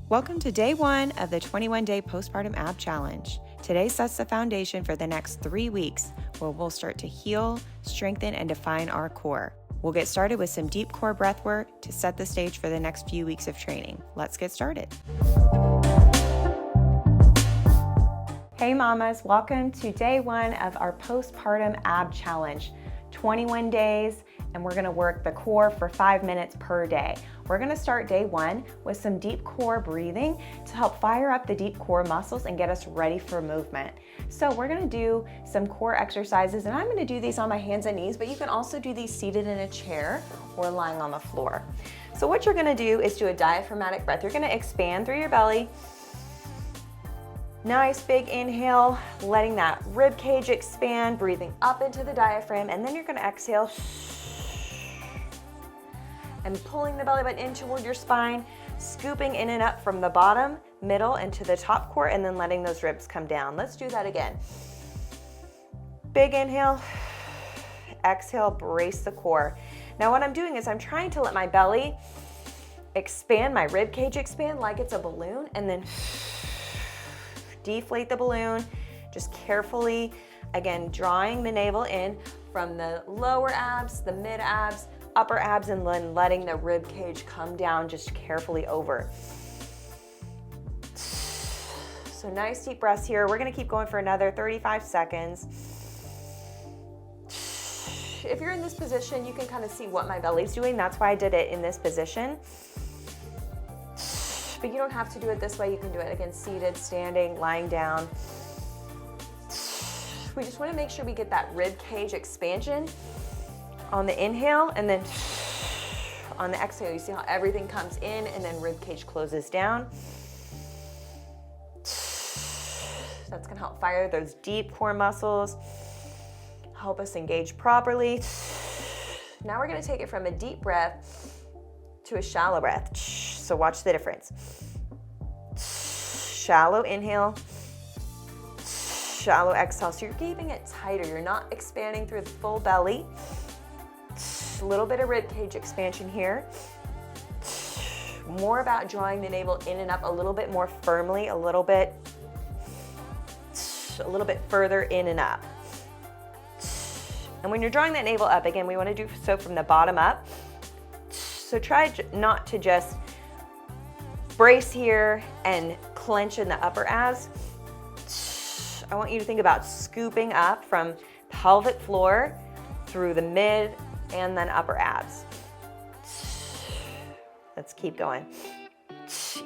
Welcome to day 1 of the 21-day Postpartum Ab Challenge. Today sets the foundation for the next 3 weeks, where we'll start to heal, strengthen, and define our core. We'll get started with some deep core breath work to set the stage for the next few weeks of training. Let's get started. Hey mamas, welcome to day 1 of our Postpartum Ab Challenge. 21 days, and we're gonna work the core for 5 minutes per day. We're gonna start day 1 with some deep core breathing to help fire up the deep core muscles and get us ready for movement. So we're gonna do some core exercises, and I'm gonna do these on my hands and knees, but you can also do these seated in a chair or lying on the floor. So what you're gonna do is do a diaphragmatic breath. You're gonna expand through your belly. Nice big inhale, letting that rib cage expand, breathing up into the diaphragm, and then you're gonna exhale and pulling the belly button in toward your spine, scooping in and up from the bottom, middle, and to the top core, and then letting those ribs come down. Let's do that again. Big inhale, exhale, brace the core. Now what I'm doing is I'm trying to let my belly expand, my rib cage expand like it's a balloon, and then deflate the balloon, just carefully, again, drawing the navel in from the lower abs, the mid abs, upper abs, and then letting the rib cage come down just carefully over. So nice deep breaths here. We're gonna keep going for another 35 seconds. If you're in this position, you can kind of see what my belly's doing. That's why I did it in this position. But you don't have to do it this way. You can do it again, seated, standing, lying down. We just want to make sure we get that rib cage expansion on the inhale, and then on the exhale, you see how everything comes in and then rib cage closes down. That's gonna help fire those deep core muscles, help us engage properly. Now we're gonna take it from a deep breath to a shallow breath. So watch the difference. Shallow inhale, shallow exhale. So you're keeping it tighter. You're not expanding through the full belly. A little bit of rib cage expansion here. More about drawing the navel in and up a little bit more firmly, a little bit further in and up. And when you're drawing that navel up, again, we want to do so from the bottom up. So try not to just brace here and clench in the upper abs. I want you to think about scooping up from pelvic floor through the mid and then upper abs. Let's keep going.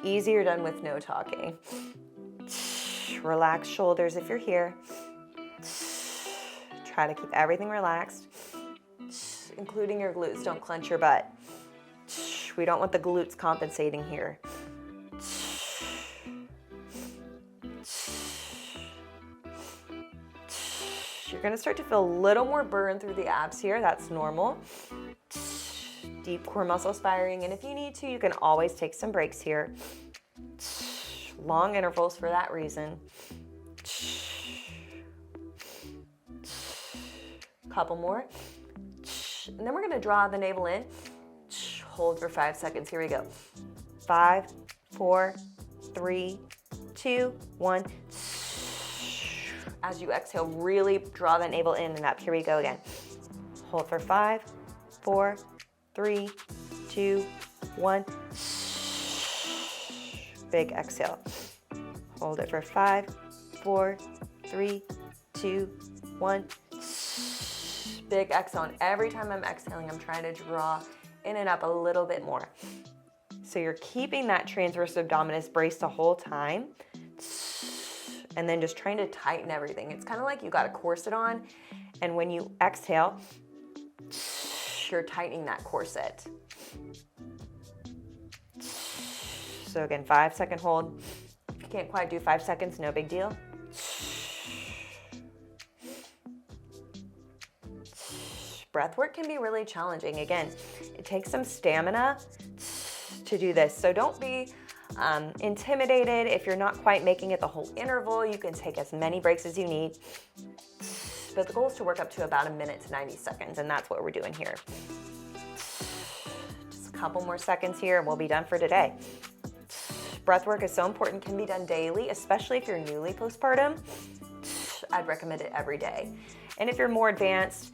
Easier done with no talking. Relax shoulders if you're here. Try to keep everything relaxed, including your glutes. Don't clench your butt. We don't want the glutes compensating here. You're gonna start to feel a little more burn through the abs here. That's normal. Deep core muscles firing, and if you need to, you can always take some breaks here. Long intervals for that reason. Couple more. And then we're gonna draw the navel in. Hold for 5 seconds. Here we go. 5, 4, 3, 2, 1. As you exhale, really draw the navel in and up. Here we go again. Hold for 5, 4, 3, 2, 1. Big exhale. Hold it for 5, 4, 3, 2, 1. Big exhale. And every time I'm exhaling, I'm trying to draw in and up a little bit more. So you're keeping that transverse abdominis braced the whole time, and then just trying to tighten everything. It's kind of like you got a corset on, and when you exhale, you're tightening that corset. So again, 5-second hold. If you can't quite do 5 seconds, no big deal. Breath work can be really challenging. Again, it takes some stamina to do this. So don't be intimidated if you're not quite making it the whole interval. You can take as many breaks as you need. But the goal is to work up to about 1 minute to 90 seconds, and that's what we're doing here. Just a couple more seconds here and we'll be done for today. Breath work is so important, can be done daily, especially if you're newly postpartum. I'd recommend it every day. And if you're more advanced,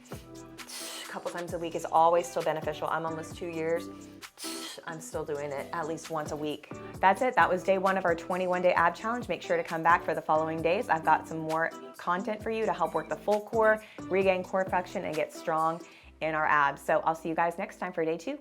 a couple times a week is always still beneficial. I'm almost 2 years. I'm still doing it at least once a week. That's it. That was day 1 of our 21-day ab challenge. Make sure to come back for the following days. I've got some more content for you to help work the full core, regain core function, and get strong in our abs. So I'll see you guys next time for day 2.